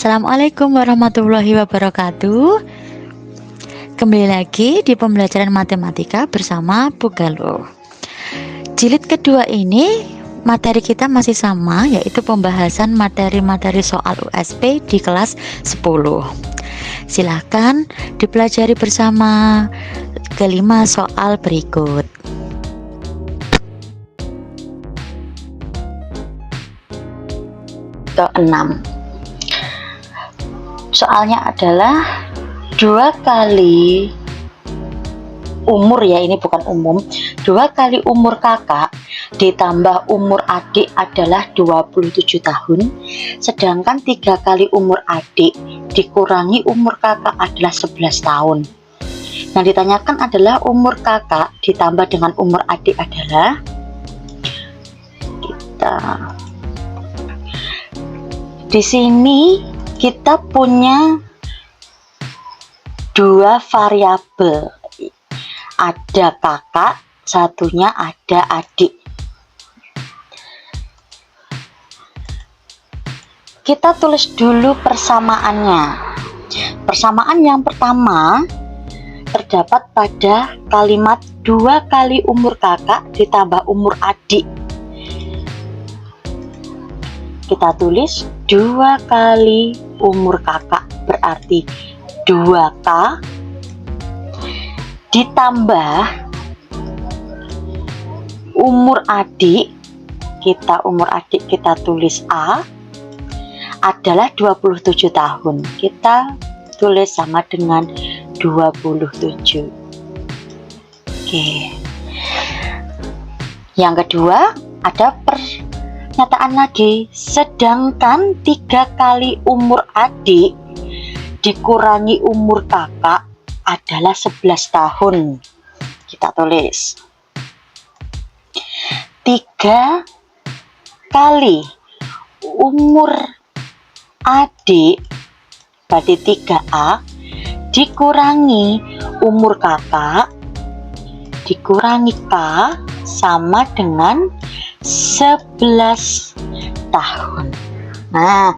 Assalamualaikum warahmatullahi wabarakatuh. Kembali lagi di pembelajaran matematika bersama Bu Galuh. Jilid kedua ini materi kita masih sama, yaitu pembahasan materi-materi soal USP di kelas 10. Silahkan dipelajari bersama kelima soal berikut. Ke-6. Soalnya adalah 2 kali umur, ya ini bukan umum, 2 kali umur kakak ditambah umur adik adalah 27 tahun, sedangkan 3 kali umur adik dikurangi umur kakak adalah 11 tahun. Yang ditanyakan adalah umur kakak ditambah dengan umur adik adalah, di sini kita punya 2 variabel. Ada kakak, satunya ada adik. Kita tulis dulu persamaannya. Persamaan yang pertama terdapat pada kalimat 2 kali umur kakak ditambah umur adik. Kita tulis 2 kali umur kakak, berarti 2K ditambah umur adik, umur adik kita tulis A adalah 27 tahun. Kita tulis sama dengan 27. Oke. Yang kedua ada pernyataan lagi, sedangkan 3 kali umur adik dikurangi umur kakak adalah 11 tahun. Kita tulis 3 kali umur adik berarti 3A dikurangi umur kakak dikurangi K sama dengan 11 tahun. Nah,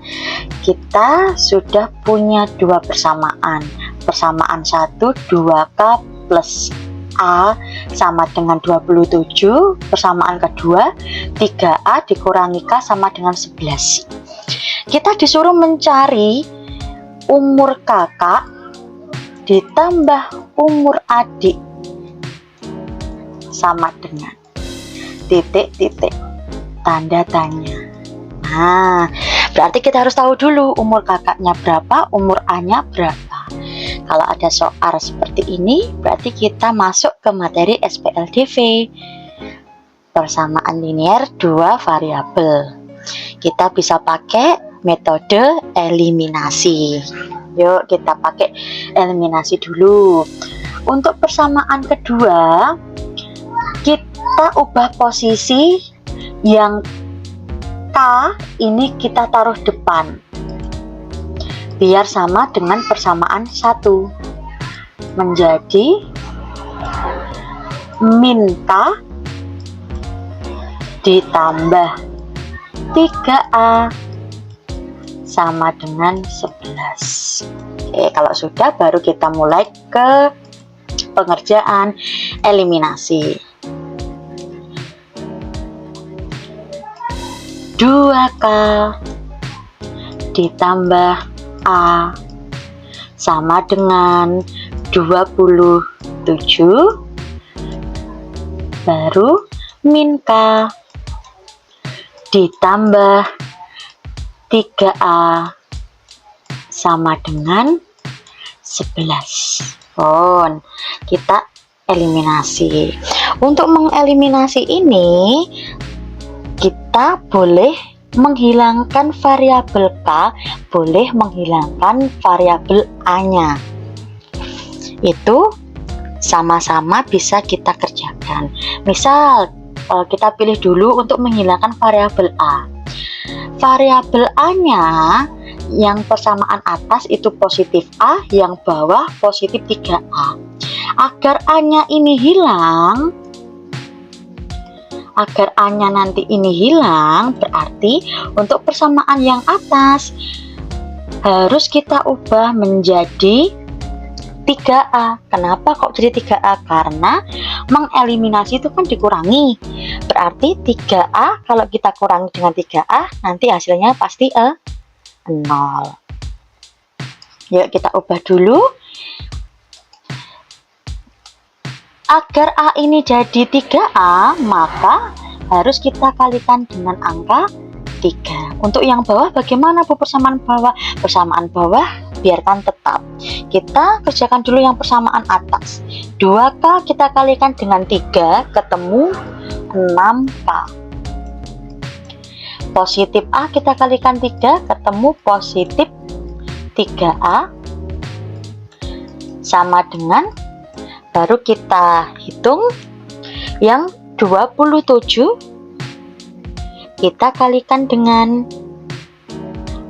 kita sudah punya 2 persamaan. Persamaan 1, 2K plus A sama dengan 27. Persamaan kedua, 3A dikurangi K sama dengan 11. Kita disuruh mencari umur kakak ditambah umur adik sama dengan titik-titik tanda tanya. Nah, berarti kita harus tahu dulu umur kakaknya berapa, umur A-nya berapa. Kalau ada soal seperti ini, berarti kita masuk ke materi SPLDV. Persamaan linear 2 variabel. Kita bisa pakai metode eliminasi. Yuk, kita pakai eliminasi dulu. Untuk persamaan kedua, kita ubah posisi yang K ini kita taruh depan biar sama dengan persamaan 1, menjadi min K ditambah 3A sama dengan 11. Oke, kalau sudah baru kita mulai ke pengerjaan eliminasi. 2K ditambah A sama dengan 27, baru min K ditambah 3A sama dengan 11. Kita eliminasi. Untuk mengeliminasi ini, kita boleh menghilangkan variabel K, boleh menghilangkan variabel A-nya. Itu sama-sama bisa kita kerjakan. Misal, kita pilih dulu untuk menghilangkan variabel A. Variabel A-nya yang persamaan atas itu positif A, yang bawah positif 3A. Agar A-nya ini hilang, agar A-nya nanti ini hilang, berarti untuk persamaan yang atas harus kita ubah menjadi 3A. Kenapa kok jadi 3A? Karena mengeliminasi itu kan dikurangi. Berarti 3A kalau kita kurangi dengan 3A, nanti hasilnya pasti 0. Yuk kita ubah dulu. Agar A ini jadi 3A, maka harus kita kalikan dengan angka 3. Untuk yang bawah bagaimana Bu persamaan bawah? Persamaan bawah biarkan tetap. Kita kerjakan dulu yang persamaan atas. 2K kita kalikan dengan 3, ketemu 6K. Positif A kita kalikan 3, ketemu positif 3A. Sama dengan, baru kita hitung yang 27 kita kalikan dengan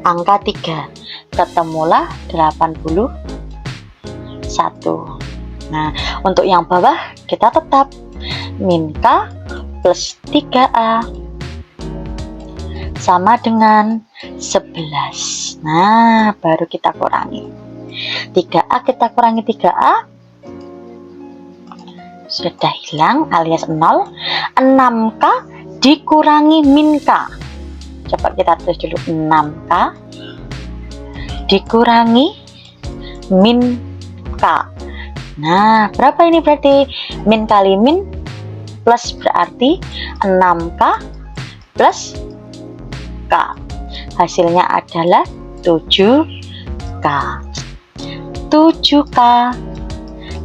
angka 3, ketemulah 81. Nah, untuk yang bawah kita tetap min K plus 3A sama dengan 11. Nah, baru kita kurangi 3A, kita kurangi 3A, sudah hilang alias 0. 6K dikurangi min K, coba kita tulis dulu, 6K dikurangi min K. Nah, berapa ini berarti? Min kali min plus, berarti 6K plus K, hasilnya adalah 7K. 7K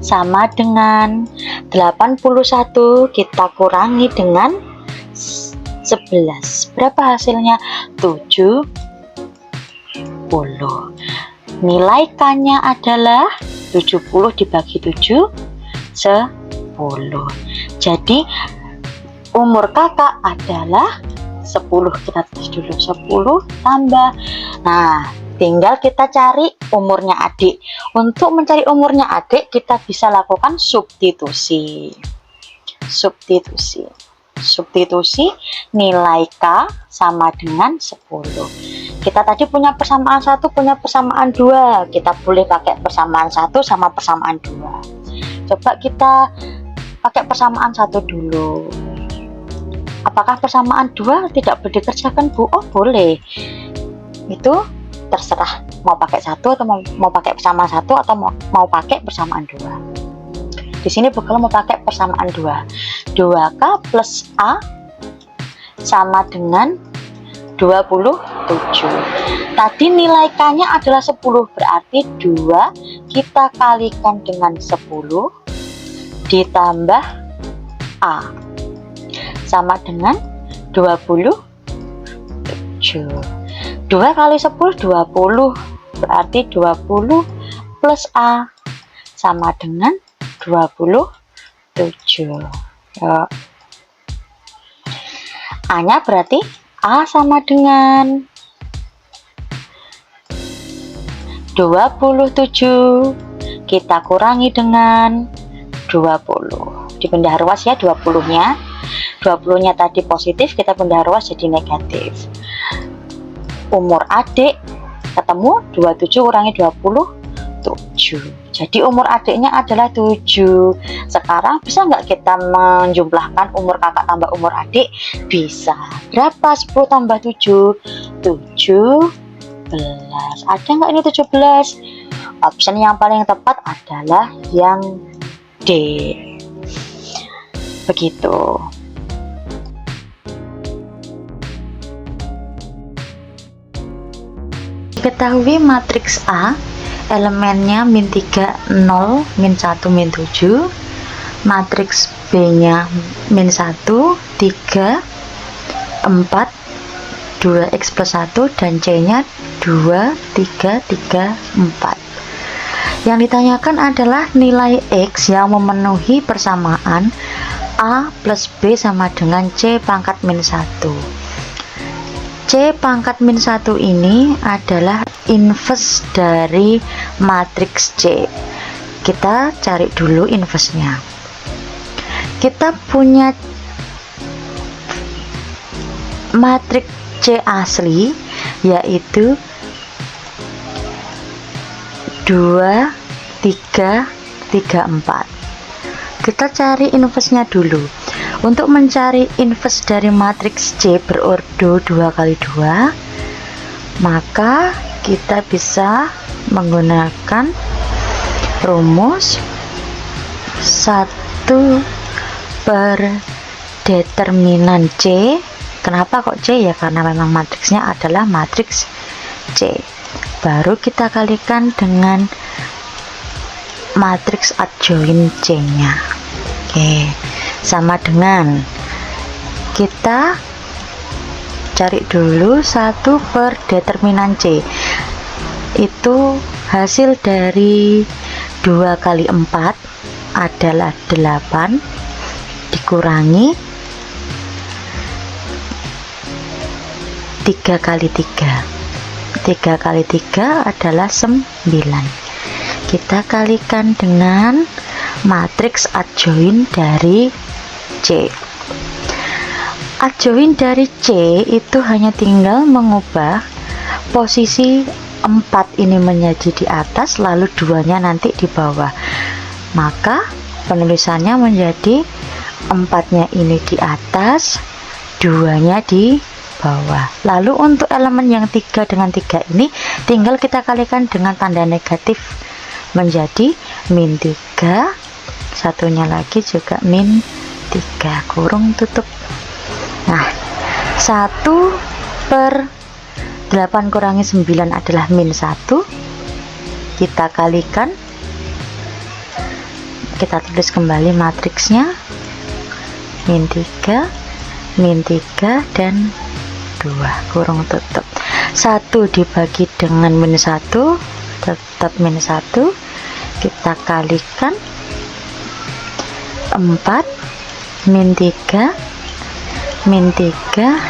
sama dengan 81 kita kurangi dengan 11. Berapa hasilnya? 70. Nilai K-nya adalah 70 dibagi 7, 10. Jadi umur kakak adalah 10. Kita tulis dulu 10 tambah. Nah, tinggal kita cari umurnya adik. Untuk mencari umurnya adik, kita bisa lakukan substitusi. Substitusi nilai K sama dengan 10. Kita tadi punya persamaan 1, punya persamaan 2. Kita boleh pakai persamaan 1 sama persamaan 2. Coba kita pakai persamaan 1 dulu. Apakah persamaan 2 tidak boleh dikerjakan, Bu? Oh, boleh. Itu terserah mau pakai 1 atau mau pakai persamaan 1 atau mau pakai persamaan 2. Di sini Bu kalau mau pakai persamaan 2. 2K plus A sama dengan 27. Tadi nilai K-nya adalah 10, berarti 2 kita kalikan dengan 10 ditambah A sama dengan 27. 2 kali 10 20, berarti 20 plus A sama dengan 27. A-nya berarti A sama dengan 27 kita kurangi dengan 20. Dipindah ruas ya 20-nya. 20-nya tadi positif, kita pindah ruas jadi negatif. Umur adik ketemu 27 kurangi 27. Jadi umur adiknya adalah 7. Sekarang bisa nggak kita menjumlahkan umur kakak tambah umur adik? Bisa. Berapa 10 tambah 7? 17. Ada nggak ini 17? Option yang paling tepat adalah yang D. Begitu. Diketahui matriks A elemennya min 3, 0, min 1, min 7. Matriks B nya min 1, 3, 4, 2x plus 1, dan C nya 2, 3, 3, 4. Yang ditanyakan adalah nilai X yang memenuhi persamaan A plus B sama dengan C pangkat min 1. C pangkat min 1 ini adalah inverse dari matriks C. Kita cari dulu inverse-nya. Kita punya matriks C asli, yaitu 2, 3, 3, 4. Kita cari inverse-nya dulu. Untuk mencari inverse dari matriks C berordo 2 kali 2, maka kita bisa menggunakan rumus 1 per determinan C. Kenapa kok C? Ya karena memang matriksnya adalah matriks C. Baru kita kalikan dengan matriks adjoin C-nya. Oke, sama dengan kita cari dulu 1 per determinan C. Itu hasil dari 2 kali 4 adalah 8 dikurangi 3 kali 3. 3 kali 3 adalah 9. Kita kalikan dengan matriks adjoin dari C. Adjoin dari C itu hanya tinggal mengubah posisi 4 ini menjadi di atas, lalu 2-nya nanti di bawah. Maka penulisannya menjadi 4-nya ini di atas, 2-nya di bawah. Lalu untuk elemen yang 3 dengan 3 ini tinggal kita kalikan dengan tanda negatif menjadi min 3, satunya lagi juga min 3, kurung tutup. Nah, 1 per 8 kurangi 9 adalah min 1. Kita kalikan, kita tulis kembali matriksnya, min 3, dan 2, kurung tutup. 1 dibagi dengan min 1 tetap min 1. Kita kalikan 4, min 3,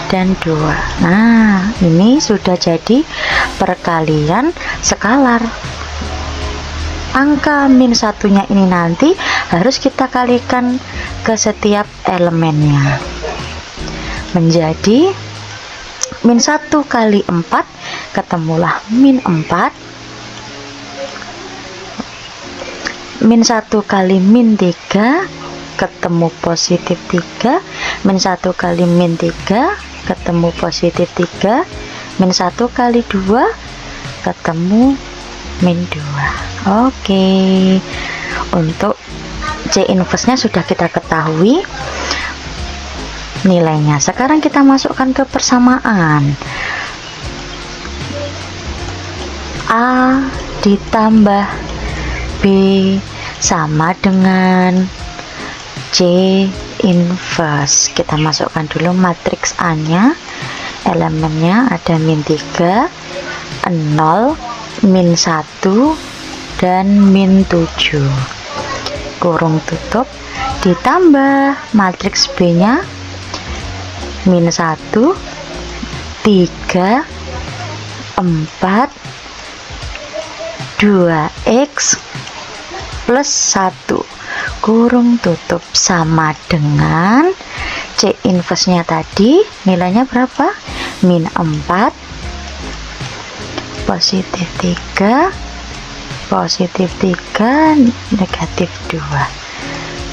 dan 2. Nah, ini sudah jadi perkalian skalar. Angka min 1-nya ini nanti harus kita kalikan ke setiap elemennya, menjadi min 1 kali 4, ketemulah min 4. Min 1 kali min 3, ketemu positif 3. Min 1 kali min 3, ketemu positif 3. Min 1 kali 2, ketemu min 2. Oke, untuk C inverse-nya sudah kita ketahui nilainya. Sekarang kita masukkan ke persamaan. A ditambah B sama dengan C inverse. Kita masukkan dulu matriks A nya. Elemennya ada min 3, 0, min 1, dan min 7, kurung tutup, ditambah matriks B nya min 1, 3, 4, 2x plus 1, kurung tutup, sama dengan C inverse nya tadi. Nilainya berapa? Min 4, positif 3, negatif 2.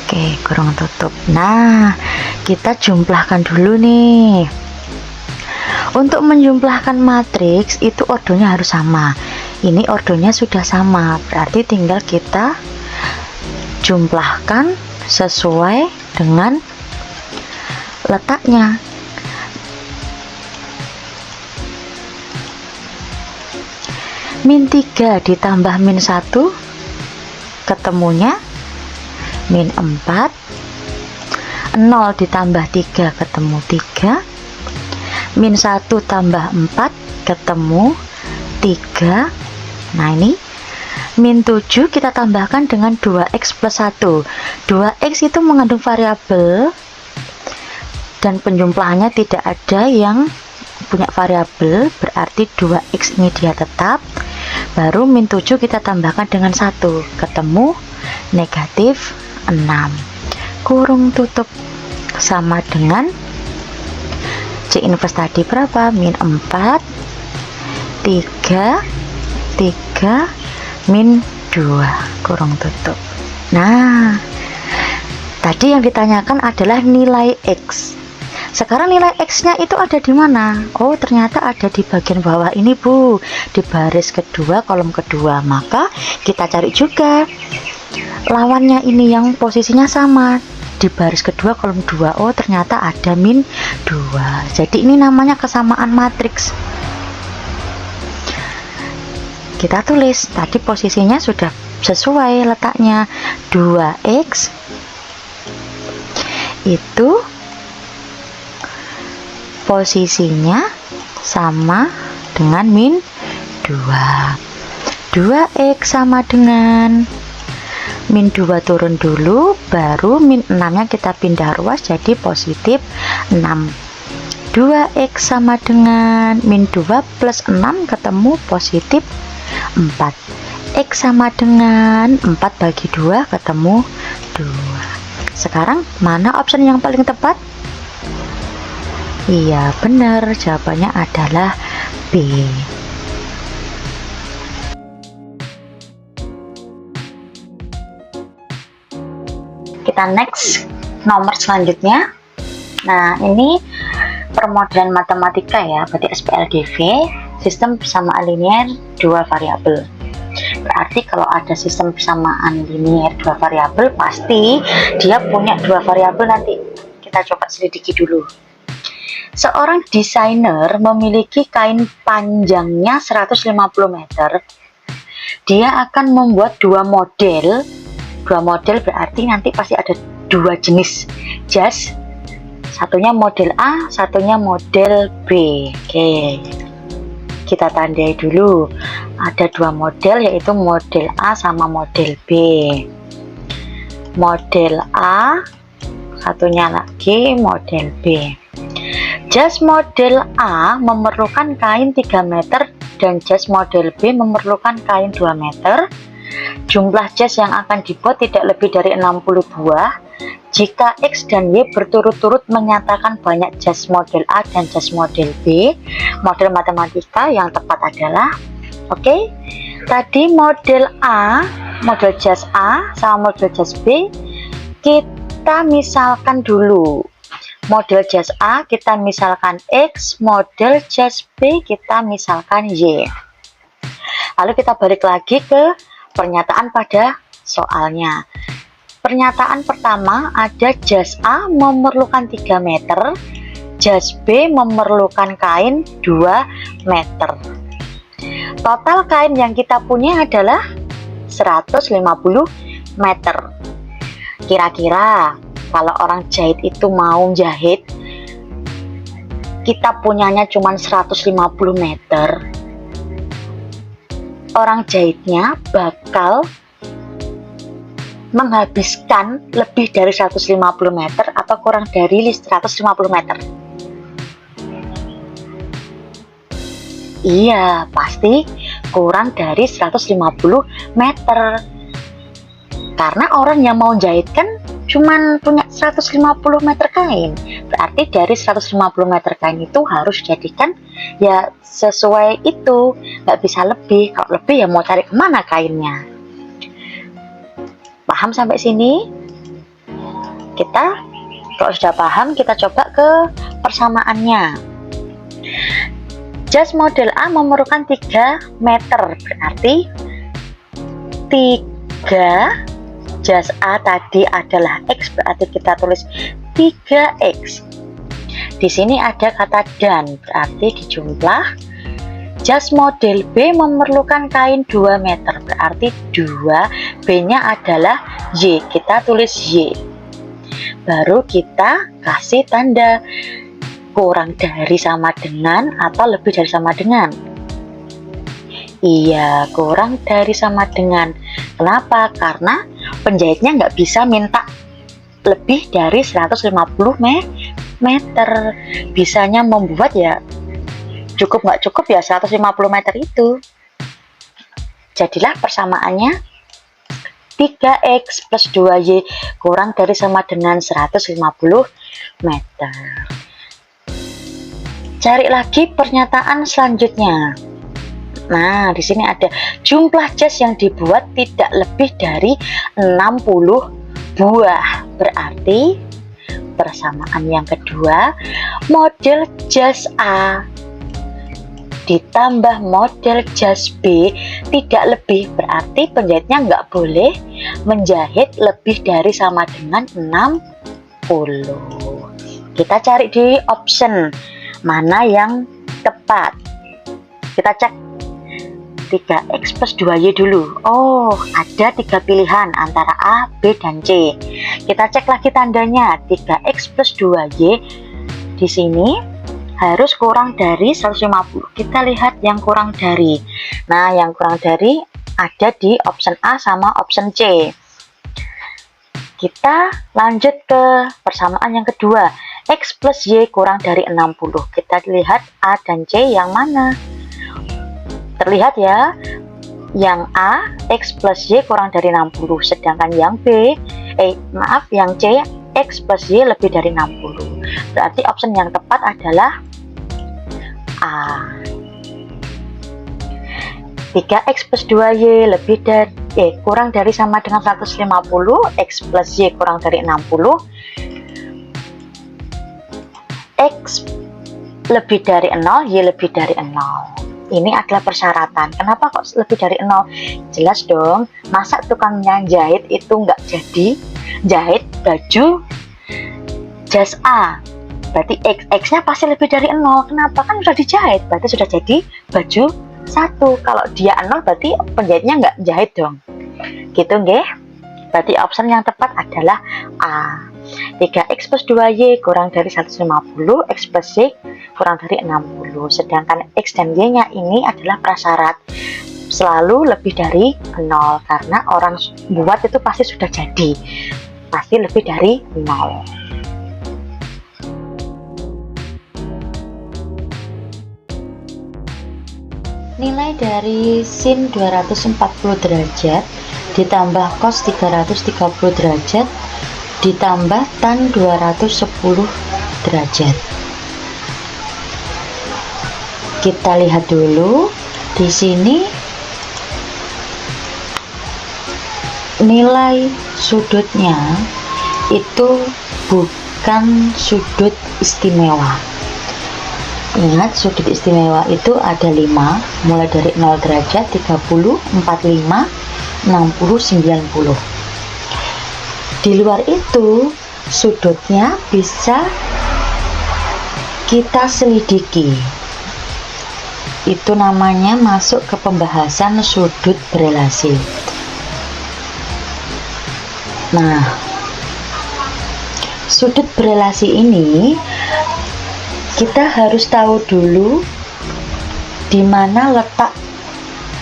Oke, kurung tutup. Nah, kita jumlahkan dulu nih. Untuk menjumlahkan matriks itu ordonya harus sama. Ini ordonya sudah sama, berarti tinggal kita jumlahkan sesuai dengan letaknya. Min 3 ditambah min 1, ketemunya min 4. 0 ditambah 3, ketemu 3. Min 1 tambah 4, ketemu 3. Nah, ini min 7 kita tambahkan dengan 2x plus 1. 2x itu mengandung variabel dan penjumlahannya tidak ada yang punya variabel, berarti 2x ini dia tetap. Baru min 7 kita tambahkan dengan 1, ketemu negatif 6, kurung tutup, sama dengan C inverse tadi berapa? Min 4, 3, min 2 kurung tutup. Nah, tadi yang ditanyakan adalah nilai X. Sekarang nilai X-nya itu ada di mana? Oh, ternyata ada di bagian bawah ini, Bu. Di baris kedua, kolom kedua. Maka kita cari juga lawannya ini yang posisinya sama. Di baris kedua, kolom 2. Oh, ternyata ada min 2. Jadi ini namanya kesamaan matriks. Kita tulis, tadi posisinya sudah sesuai letaknya. 2X itu posisinya sama dengan min 2. 2X sama dengan min 2 turun dulu, baru min 6 nya kita pindah ruas jadi positif 6. 2X sama dengan min 2 plus 6 ketemu positif 4. X sama dengan 4 bagi 2 ketemu 2. Sekarang mana option yang paling tepat? Iya, benar, jawabannya adalah B. Kita next nomor selanjutnya. Nah, ini permodelan matematika ya, berarti SPLDV, sistem persamaan linier 2 variabel. Berarti kalau ada sistem persamaan linier 2 variabel, pasti dia punya 2 variabel. Nanti kita coba selidiki dulu. Seorang desainer memiliki kain panjangnya 150 meter. Dia akan membuat 2 model. 2 model berarti nanti pasti ada 2 jenis jas. Satunya model A, satunya model B. Oke. Kita tandai dulu. Ada 2 model, yaitu model A sama model B. Model A, satunya lagi model B. Jas model A memerlukan kain 3 meter dan jas model B memerlukan kain 2 meter. Jumlah jas yang akan dibuat tidak lebih dari 60 buah. Jika X dan Y berturut-turut menyatakan banyak jas model A dan jas model B, model matematika yang tepat adalah, oke, tadi model A, model jas A sama model jas B, kita misalkan dulu. Model jas A kita misalkan X, model jas B kita misalkan Y. Lalu kita balik lagi ke pernyataan pada soalnya. Pernyataan pertama ada jas A memerlukan 3 meter, jas B memerlukan kain 2 meter. Total kain yang kita punya adalah 150 meter. Kira-kira kalau orang jahit itu mau jahit, kita punyanya cuma 150 meter. Orang jahitnya bakal menghabiskan lebih dari 150 meter atau kurang dari 150 meter? Iya, pasti kurang dari 150 meter. Karena orang yang mau jahit kan cuman punya 150 meter kain. Berarti dari 150 meter kain itu harus jadikan ya sesuai itu, nggak bisa lebih. Kalau lebih ya mau cari kemana kainnya? Paham sampai sini? Kita kalau sudah paham, kita coba ke persamaannya. Jas model A memerlukan 3 meter, berarti 3 jas A tadi adalah X, berarti kita tulis 3X. Di sini ada kata dan, berarti dijumlah. Jas model B memerlukan kain 2 meter, berarti 2, B-nya adalah Y, kita tulis Y. Baru kita kasih tanda kurang dari sama dengan atau lebih dari sama dengan. Iya, kurang dari sama dengan. Kenapa? Karena penjahitnya nggak bisa minta lebih dari 150 meter. Bisanya membuat ya cukup nggak cukup ya 150 meter itu. Jadilah persamaannya 3X plus 2Y kurang dari sama dengan 150 meter. Cari lagi pernyataan selanjutnya. Nah, di sini ada jumlah jas yang dibuat tidak lebih dari 60 buah. Berarti persamaan yang kedua, model jas A ditambah model jas B tidak lebih, berarti penjahitnya nggak boleh menjahit lebih dari sama dengan 60. Kita cari di option mana yang tepat. Kita cek 3x plus 2y dulu. Oh, ada 3 pilihan antara A, B, dan C. Kita cek lagi tandanya. 3x plus 2y di sini harus kurang dari 150. Kita lihat yang kurang dari. Nah, yang kurang dari ada di option A sama option C. Kita lanjut ke persamaan yang kedua. X plus Y kurang dari 60. Kita lihat A dan C yang mana. Terlihat ya, yang A X plus Y kurang dari 60, sedangkan yang B yang C X plus Y lebih dari 60. Berarti option yang tepat adalah A. 3x plus 2y lebih dari kurang dari sama dengan 150, x plus y kurang dari 60, x lebih dari 0, y lebih dari 0. Ini adalah persyaratan. Kenapa kok lebih dari 0? Jelas dong, masa tukangnya jahit itu nggak jadi jahit baju jas A? Berarti X-nya pasti lebih dari 0. Kenapa? Kan sudah dijahit, berarti sudah jadi baju 1. Kalau dia 0 berarti penjahitnya nggak jahit dong. Gitu nggih? Berarti option yang tepat adalah A. 3x plus 2y kurang dari 150, x plus y kurang dari 60. Sedangkan x dan y-nya ini adalah prasyarat. Selalu lebih dari 0, karena orang buat itu pasti sudah jadi. Pasti lebih dari 0. Nilai dari sin 240 derajat ditambah cos 330 derajat ditambah tan 210 derajat. Kita lihat dulu di sini nilai sudutnya itu bukan sudut istimewa. Ingat, sudut istimewa itu ada 5, mulai dari 0 derajat, 30, 45, 60, 90. Di luar itu, sudutnya bisa kita selidiki. Itu namanya masuk ke pembahasan sudut berelasi. Nah, sudut berelasi ini kita harus tahu dulu di mana letak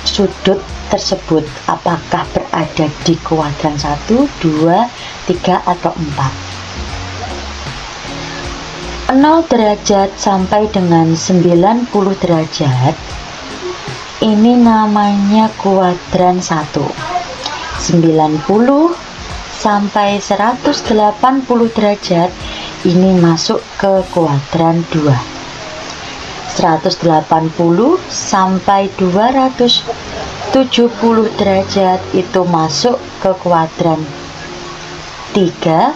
sudut tersebut, apakah berada di kuadran 1, 2, 3, atau 4. 0 derajat sampai dengan 90 derajat ini namanya kuadran 1. 90 sampai 180 derajat ini masuk ke kuadran 2. 180 sampai 270 derajat itu masuk ke kuadran 3,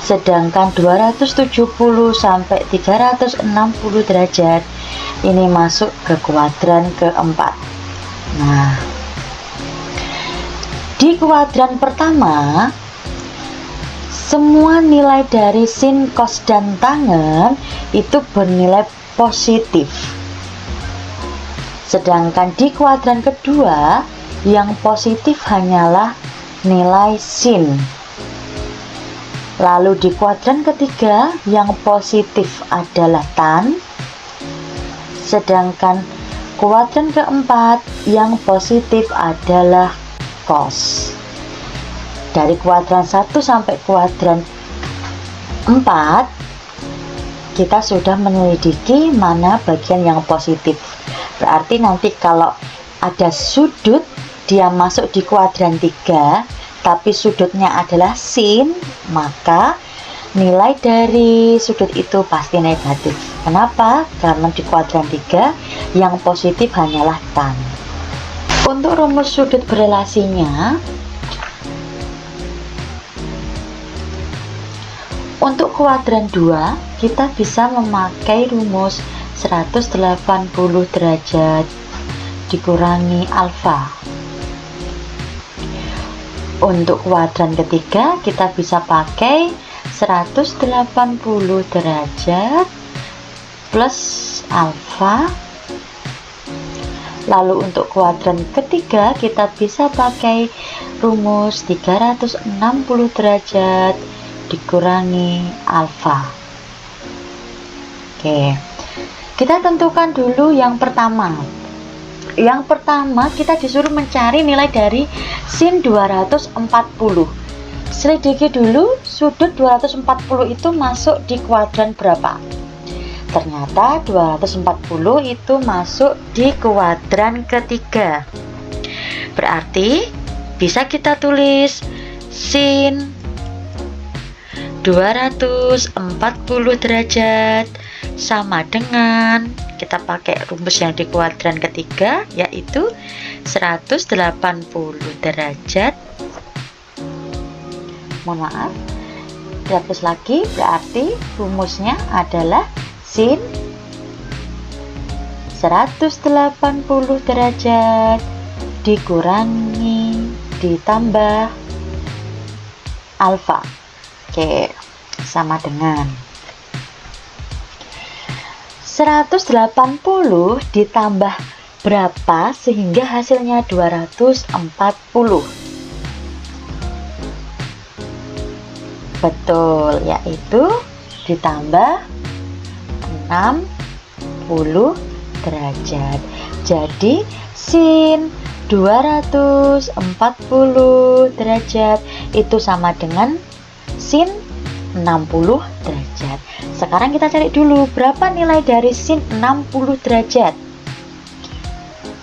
sedangkan 270 sampai 360 derajat ini masuk ke kuadran keempat. Nah, di kuadran pertama semua nilai dari sin, cos, dan tangen itu bernilai positif. Sedangkan di kuadran kedua yang positif hanyalah nilai sin. Lalu di kuadran ketiga yang positif adalah tan. Sedangkan kuadran keempat yang positif adalah cos. Dari kuadran 1 sampai kuadran 4 kita sudah menyelidiki mana bagian yang positif. Berarti nanti kalau ada sudut dia masuk di kuadran 3 tapi sudutnya adalah sin, maka nilai dari sudut itu pasti negatif. Kenapa? Karena di kuadran 3 yang positif hanyalah tan. Untuk rumus sudut berelasinya, untuk kuadran 2 kita bisa memakai rumus 180 derajat dikurangi alfa. Untuk kuadran ketiga kita bisa pakai 180 derajat plus alfa. Lalu untuk kuadran ketiga kita bisa pakai rumus 360 derajat dikurangi alfa. Oke, kita tentukan dulu yang pertama. Yang pertama kita disuruh mencari nilai dari sin 240. Selidiki dulu sudut 240 itu masuk di kuadran berapa. Ternyata 240 itu masuk di kuadran ketiga. Berarti bisa kita tulis sin 240 derajat sama dengan, kita pakai rumus yang di kuadran ketiga, yaitu 180 derajat. Mohon maaf, dihapus lagi. Berarti rumusnya adalah sin 180 derajat dikurangi ditambah alfa. Oke, sama dengan 180 ditambah berapa sehingga hasilnya 240. Betul, yaitu ditambah 60 derajat. Jadi sin 240 derajat itu sama dengan sin 60 derajat. Sekarang kita cari dulu berapa nilai dari sin 60 derajat.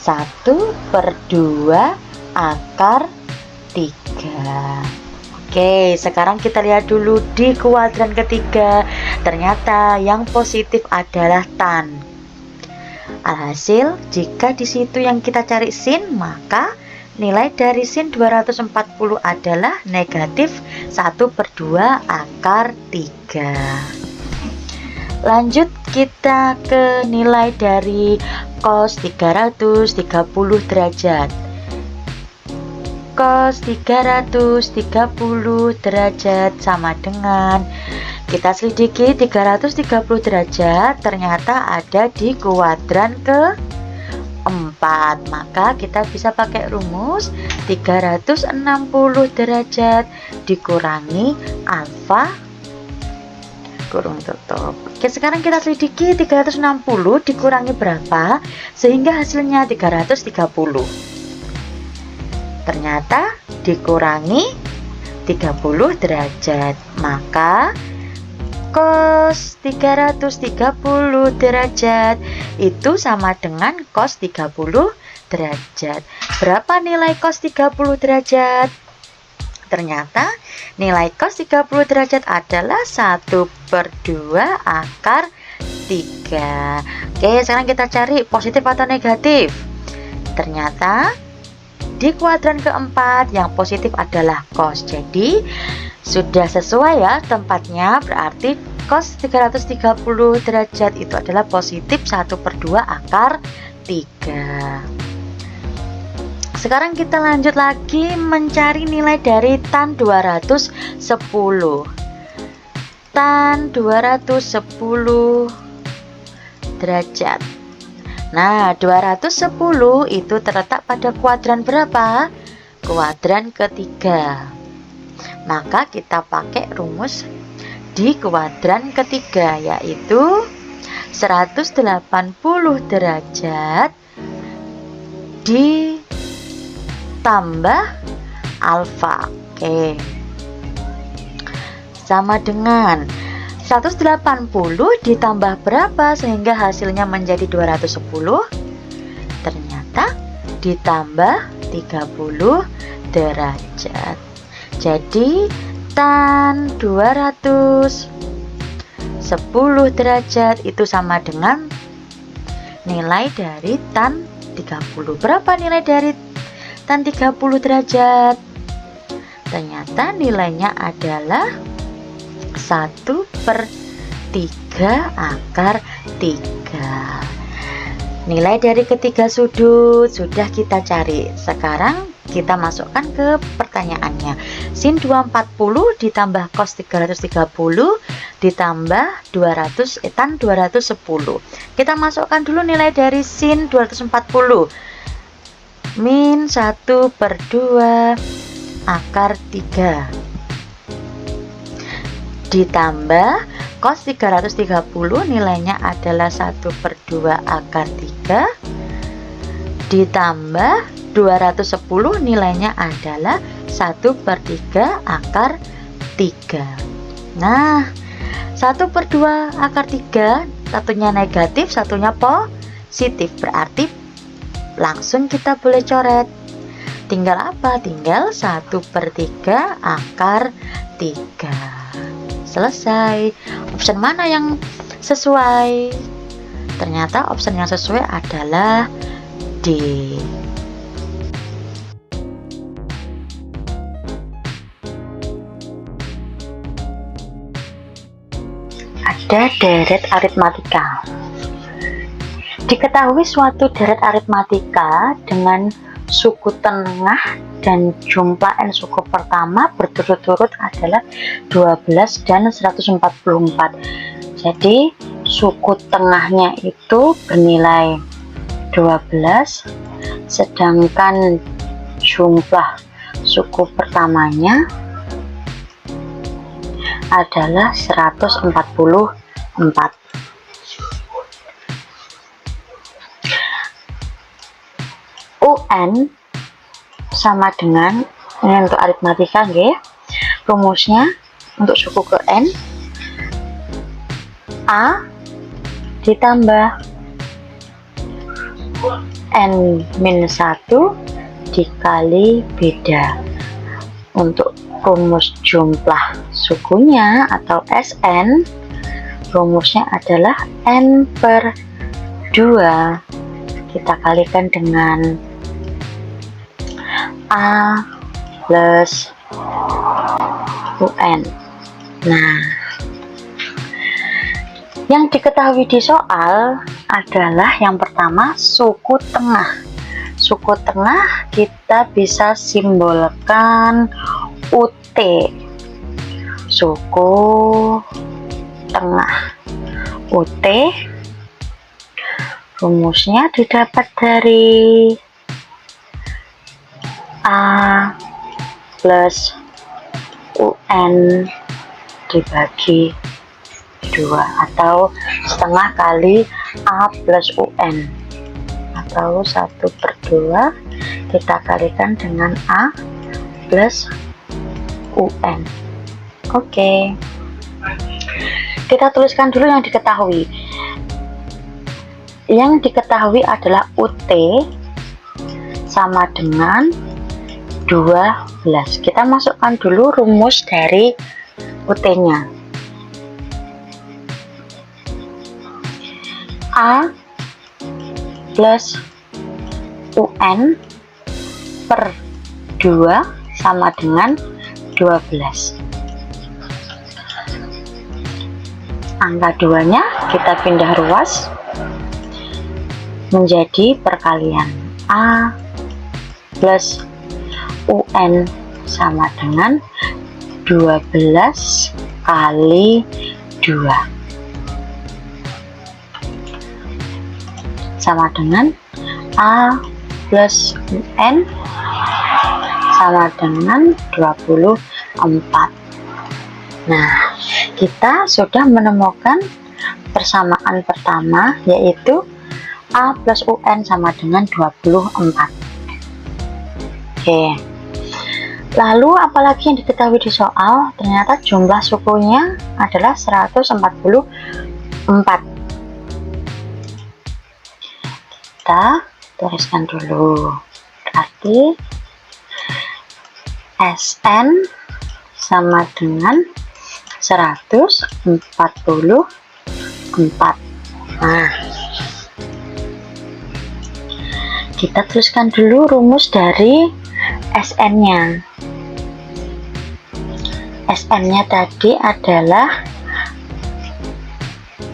1/2 akar 3. Oke, sekarang kita lihat dulu di kuadran ketiga. Ternyata yang positif adalah tan. Alhasil, jika di situ yang kita cari sin, maka nilai dari sin 240 adalah negatif 1/2 akar 3. Lanjut kita ke nilai dari cos 330 derajat. Cos 330 derajat sama dengan, kita selidiki 330 derajat ternyata ada di kuadran ke-4. Maka kita bisa pakai rumus 360 derajat dikurangi alfa kurung tutup. Oke, sekarang kita selidiki 360 dikurangi berapa sehingga hasilnya 330. Ternyata dikurangi 30 derajat. Maka cos 330 derajat itu sama dengan cos 30 derajat. Berapa nilai cos 30 derajat? Ternyata nilai cos 30 derajat adalah 1/2 akar 3. Oke, sekarang kita cari positif atau negatif. Ternyata di kuadran keempat yang positif adalah cos. Jadi sudah sesuai ya tempatnya, berarti cos 330 derajat itu adalah positif 1/2 akar 3. Sekarang kita lanjut lagi mencari nilai dari tan 210. Tan 210 derajat. Nah, 210 itu terletak pada kuadran berapa? Kuadran ketiga. Maka kita pakai rumus di kuadran ketiga, yaitu 180 derajat ditambah alfa. Oke, sama dengan 180 ditambah berapa sehingga hasilnya menjadi 210. Ternyata ditambah 30 derajat. Jadi tan 210 derajat itu sama dengan nilai dari tan 30. Berapa nilai dari tan 30 derajat? Ternyata nilainya adalah 1/3 akar 3. Nilai dari ketiga sudut sudah kita cari. Sekarang kita masukkan ke pertanyaannya. Sin 240 ditambah cos 330 ditambah tan 210. Kita masukkan dulu nilai dari sin 240. Min 1/2 akar 3 ditambah cos 330 nilainya adalah 1/2 akar 3 ditambah 210 nilainya adalah 1/3 akar 3. Nah, 1/2 akar 3 satunya negatif, satunya positif, berarti langsung kita boleh coret. Tinggal apa? Tinggal 1/3 akar 3. Selesai. Option mana yang sesuai? Ternyata option yang sesuai adalah D. Ada deret aritmatika. Diketahui suatu deret aritmatika dengan suku tengah dan jumlah n suku pertama berturut-turut adalah 12 dan 144. Jadi suku tengahnya itu bernilai 12, sedangkan jumlah suku pertamanya adalah 144. UN sama dengan, ini untuk aritmatika nggih, rumusnya untuk suku ke n, A ditambah n-1 dikali beda. Untuk rumus jumlah sukunya atau Sn, rumusnya adalah n/2 kita kalikan dengan A plus UN. Nah, yang diketahui di soal adalah yang pertama suku tengah. Suku tengah kita bisa simbolkan UT, suku tengah. UT rumusnya didapat dari A plus UN dibagi 2 atau setengah kali A plus UN, atau 1/2 kita kalikan dengan A plus UN. Oke, kita tuliskan dulu yang diketahui. Yang diketahui adalah UT sama dengan 12. Kita masukkan dulu rumus dari UT-nya. A plus UN per 2 sama dengan 12. Angka 2 nya kita pindah ruas menjadi perkalian. A plus UN sama dengan 12 kali 2 sama dengan A plus UN sama dengan 24. Nah, kita sudah menemukan persamaan pertama, yaitu A plus UN sama dengan 24. Oke, lalu apalagi yang diketahui di soal? Ternyata jumlah sukunya adalah 144. Kita tuliskan dulu, berarti Sn sama dengan 144. Nah, kita teruskan dulu rumus dari SN-nya. SN-nya tadi adalah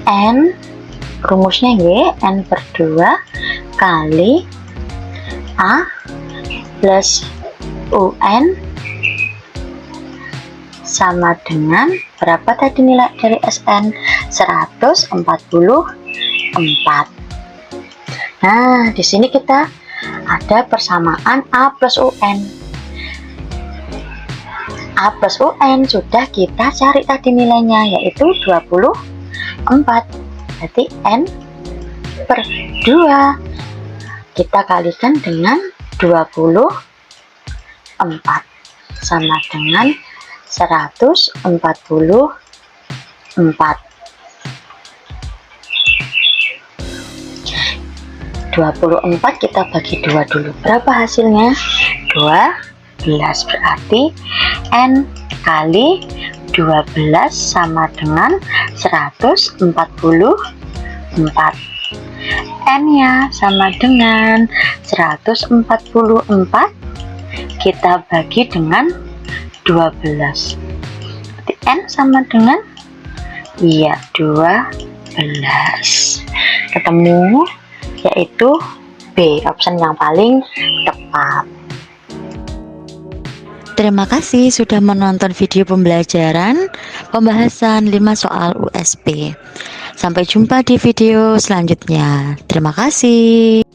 N, rumusnya Y, N per 2 kali A plus UN sama dengan berapa tadi nilai dari SN? 144. Nah, di sini kita ada persamaan A plus UN. A plus UN sudah kita cari tadi nilainya, yaitu 24. Berarti N per 2 kita kalikan dengan 24 sama dengan 144. 24 kita bagi 2 dulu. Berapa hasilnya? 12. Berarti N kali 12 sama dengan 144. N-nya sama dengan 144. Kita bagi dengan 12. Berarti N sama dengan 12. Ketemu, yaitu B, option yang paling tepat. Terima kasih sudah menonton video pembelajaran pembahasan 5 soal USP. Sampai jumpa di video selanjutnya. Terima kasih.